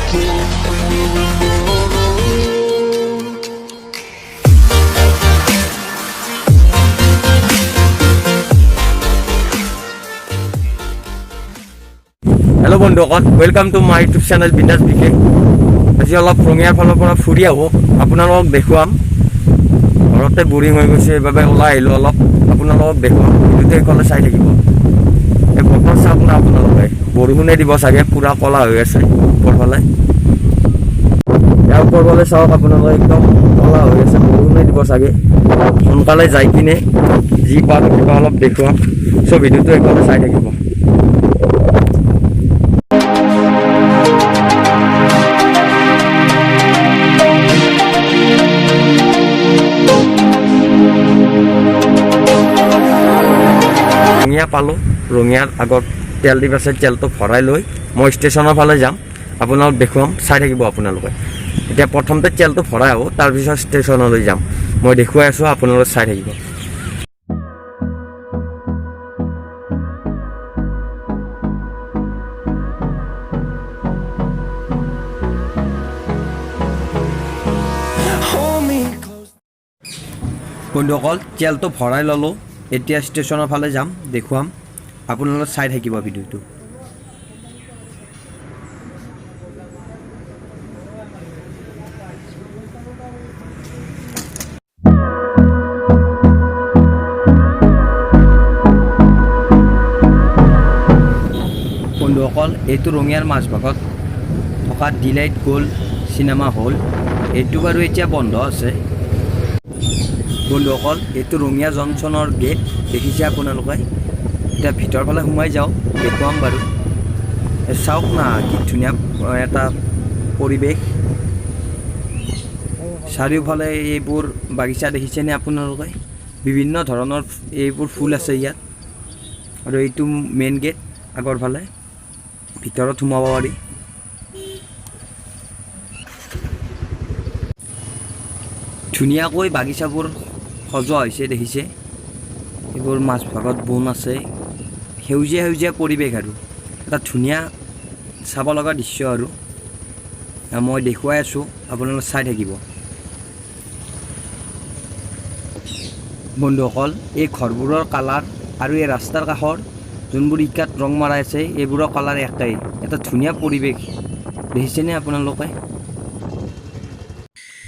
Hello बंधुসকল welcome to my YouTube channel बिंदास बिके आज अलग रঙियार फाলৰ পৰা ফুৰি আহো আপোনালোকক দেখুৱাম ঘৰতে বোৰিং হৈ গৈছে বাবে ওলাই আহিলো অলপ আপোনালোকক দেখুৱাম ভিডিঅ'টো কলে চাই থাকিব এই বতৰ চাওক না আপোনালোকে বৰষুণে দিব চাগে পুৰা কলা হৈ আছে ওপৰফালে ইয়াৰ ওপৰফালে চাওক আপোনালোকে একদম কলা হৈ আছে বৰষুণে দিব চাগে সোনকালে যাই কিনে যি পাৰো কিবা অলপ দেখুৱাম সব ভিডিঅ'টো কলে চাই থাকিব रंगिया पालो रंगियार आगत तेल दी पाछे तेलটো ভৰাই লৈ মই ষ্টেচনৰ ফালে যাম আপোনালোক দেখুৱাম চাই থাকিব আপোনালোকে এতিয়া প্ৰথমতে তেলটো ভৰাই আহো তাৰ পিছত ষ্টেচনলৈ যাম মই দেখুৱাই আছো আপোনালোক চাই থাকিব বন্ধুসকল তেলটো ভৰাই ললো এতিয়া ষ্টেচনৰ ফালে যাম দেখুৱাম আপোনালোক চাই থাকিব ভিডিঅ'টো বন্ধুসকল এইটো ৰঙিয়াৰ মাজভাগত থকা ডিলাইট গোল্ড চিনেমা হল এইটো বাৰু এতিয়া বন্ধ আছে বন্ধুসকল এইটো ৰঙিয়া জংচনৰ গেট দেখিছে আপোনালোকে এটা ভিতৰ ফালে সোমাই যাও দেখুৱাম বাৰু চাওক না কি ধুনীয়া এটা পৰিবেশ চাৰিওফালে এইবোৰ বাগিচা দেখিছেনে আপোনালোকে বিভিন্ন ধৰণৰ এইবোৰ ফুল আছে ইয়াত আৰু এইটো মেইন গেট আগৰ ফালে ভিতৰত সোমাব পাৰি ধুনীয়াকৈ বাগিচাবোৰ সজোৱা হৈছে দেখিছে এইবোৰ মাছ ভাগত বন আছে সেউজীয়া সেউজীয়া পৰিৱেশ আৰু এটা ধুনীয়া চাব লগা দৃশ্য আৰু মই দেখুৱাই আছো আপোনালোকে চাই থাকিব বন্ধুসকল এই ঘৰবোৰৰ কালাৰ আৰু এই ৰাস্তাৰ কাষৰ যোনবোৰ ইটাত ৰং মাৰা আছে এইবোৰৰ কালাৰ একেই এটা ধুনীয়া পৰিৱেশ দেখিছেনে আপোনালোকে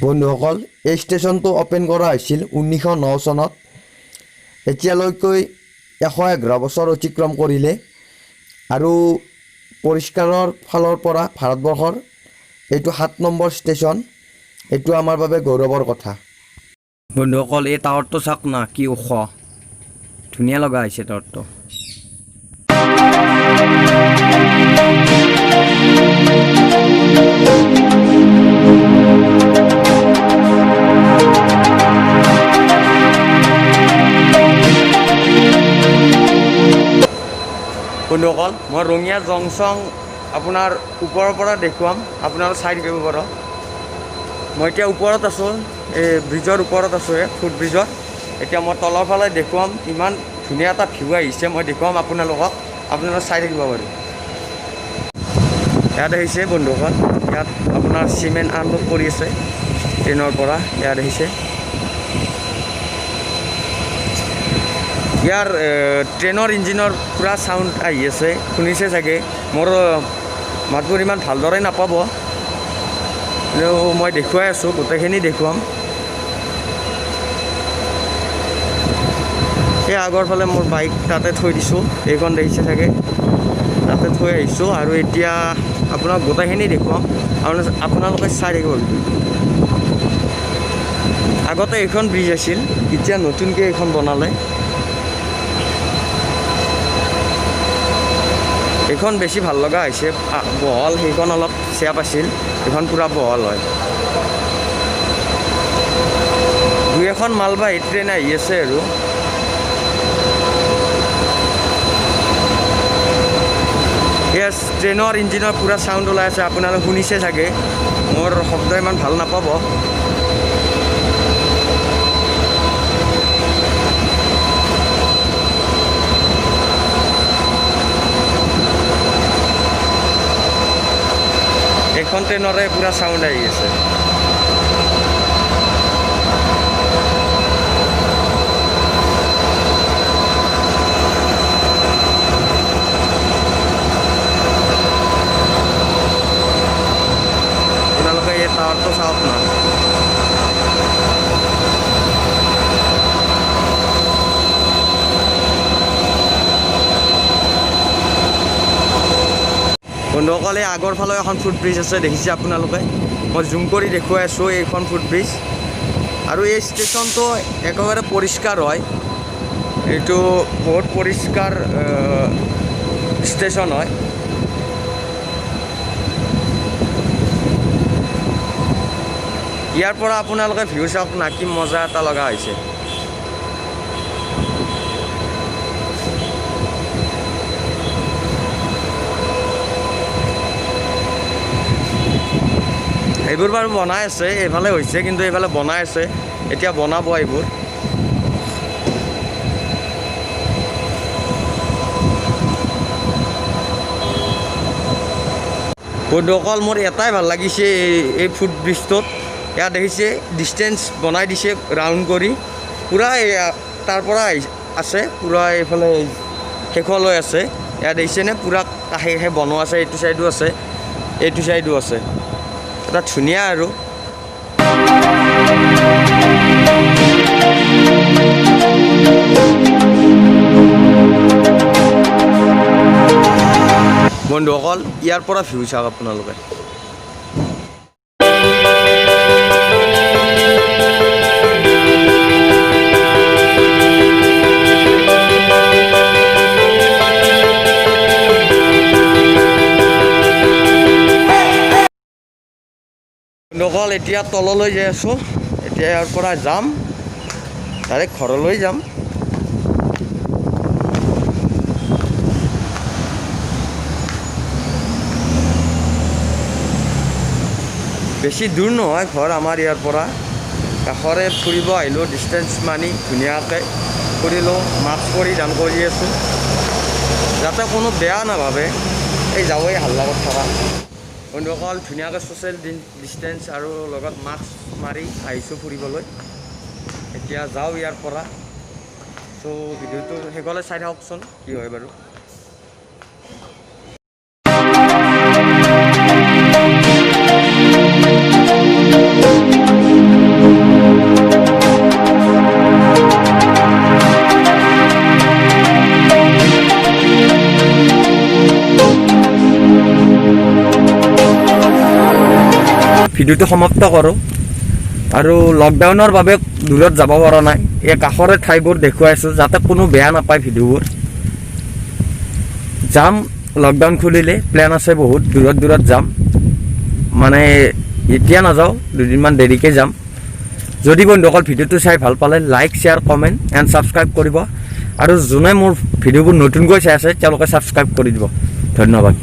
বন্ধুসকল এই ষ্টেচনটো ওপেন কৰা হৈছিল 1909 চনত এতিয়ালৈকে 111 বছৰ অতিক্ৰম কৰিলে আৰু পৰিষ্কাৰৰ ফালৰ পৰা ভাৰতবৰ্ষৰ এইটো 7 নম্বৰ ষ্টেচন এইটো আমাৰ বাবে গৌৰৱৰ কথা বন্ধুসকল এই টাৱাৰটো চাওক না কি ওখ ধুনীয়া লগা হৈছে টাৱাৰটো বন্ধুসকল মই ৰঙিয়া জংচন আপোনাৰ ওপৰৰ পৰা দেখুৱাম আপোনালোক চাই থাকিব বাৰু মই এতিয়া ওপৰত আছোঁ এই ব্ৰিজৰ ওপৰত আছোঁ ফুট ব্ৰিজৰ এতিয়া মই তলৰ ফালে দেখুৱাম ইমান ধুনীয়া এটা ভিউ আহিছে মই দেখুৱাম আপোনালোকক আপোনালোক চাই থাকিব বাৰু ইয়াত আহিছে বন্ধুসকল ইয়াত আপোনাৰ চিমেণ্ট আনলোড কৰি আছে ট্ৰেইনৰ পৰা ইয়াত আহিছে ইয়াৰ ট্ৰেইনৰ ইঞ্জিনৰ পুৰা সাউণ্ড আহি আছে শুনিছে চাগে মোৰ মাতবোৰ ইমান ভালদৰে নাপাব মই দেখুৱাই আছোঁ গোটেইখিনি দেখুৱাম এই আগৰ ফালে মোৰ বাইক তাতে থৈ দিছোঁ এইখন দেখিছে চাগে তাতে থৈ আহিছোঁ আৰু এতিয়া আপোনাক গোটেইখিনি দেখুৱাম আপোনালোকে চাই থাকিব আগতে এইখন ব্ৰিজ আছিল এতিয়া নতুনকৈ এইখন বনালে এইখন বেছি ভাল লগা হৈছে বহল সেইখন অলপ চেপ আছিল এইখন পুৰা বহল হয় দুই এখন মালবাহী ট্ৰেইন আহি আছে আৰু ইয়েছ ট্ৰেইনৰ ইঞ্জিনৰ পুৰা সাউণ্ড ওলাই আছে আপোনালোকে শুনিছে চাগে মোৰ শব্দ ইমান ভাল নাপাব এইখন ট্ৰেইনৰে পুৰা চাউণ্ড আহি আছে। আপোনালোকে এই টাৱাৰটো চাওক না। বন্ধুসকল, এই আগৰ ফালে এখন ফুটব্ৰিজ আছে, দেখিছে আপোনালোকে। মই জুম কৰি দেখুৱাই আছোঁ এইখন ফুটব্ৰিজ। আৰু এই ষ্টেচনটো একেবাৰে পৰিষ্কাৰ হয়, এইটো বহুত পৰিষ্কাৰ ষ্টেচন হয়। ইয়াৰ পৰা আপোনালোকে ভিউ চাওক না, কি মজা এটা লগা হৈছে। এইবোৰ বাৰু বনাই আছে, এইফালে হৈছে কিন্তু এইফালে বনাই আছে, এতিয়া বনাব এইবোৰ। বন্ধুসকল, মোৰ এটাই ভাল লাগিছে এই ফুটব্ৰিজটোত। ইয়াত দেখিছে ডিষ্টেঞ্চ বনাই দিছে ৰাউণ্ড কৰি, পূৰা তাৰ পৰা আছে, পূৰা এইফালে শেষলৈ আছে। ইয়াত দেখিছেনে, পূৰা কাষে কাষে বনোৱা আছে, এইটো চাইডো আছে, এইটো চাইডো আছে। এটা ধুনীয়া আৰু বন্ধুসকল, ইয়াৰ পৰা ভিউ চাওক আপোনালোকে। বন্ধুসকল, এতিয়া তললৈ যাই আছোঁ। এতিয়া ইয়াৰ পৰা যাম, ডাইৰেক্ট ঘৰলৈ যাম। বেছি দূৰ নহয় ঘৰ আমাৰ ইয়াৰ পৰা, কাষৰে ফুৰিব আহিলোঁ। ডিষ্টেঞ্চ মানি ধুনীয়াকৈ ফুৰিলোঁ, মাস্ক কৰি যাম কৰি আছোঁ, যাতে কোনো বেয়া নাভাবে এই যাবই হাল্লা কৰি থকা। বন্ধুসকল, ধুনীয়াকৈ ছ'চিয়েল ডিষ্টেঞ্চ আৰু লগত মাস্ক মাৰি আহিছোঁ ফুৰিবলৈ। এতিয়া যাওঁ ইয়াৰ পৰা। চ' ভিডিঅ'টো শেষলৈ চাই থাককচোন কি হয় বাৰু। ভিডিঅ'টো সমাপ্ত কৰোঁ। আৰু লকডাউনৰ বাবে দূৰত যাব পৰা নাই, এই কাষৰে ঠাইবোৰ দেখুৱাইছোঁ যাতে কোনো বেয়া নাপায় ভিডিঅ'বোৰ। যাম, লকডাউন খুলিলে প্লেন আছে বহুত, দূৰত দূৰত যাম, মানে এতিয়া নাযাওঁ, দুদিনমান দেৰিকৈ যাম। যদি বন্ধুসকল ভিডিঅ'টো চাই ভাল পালে like, share, comment and subscribe কৰিব। আৰু যোনে মোৰ ভিডিঅ'বোৰ নতুনকৈ চাই আছে তেওঁলোকে ছাবস্ক্ৰাইব কৰি দিব। ধন্যবাদ।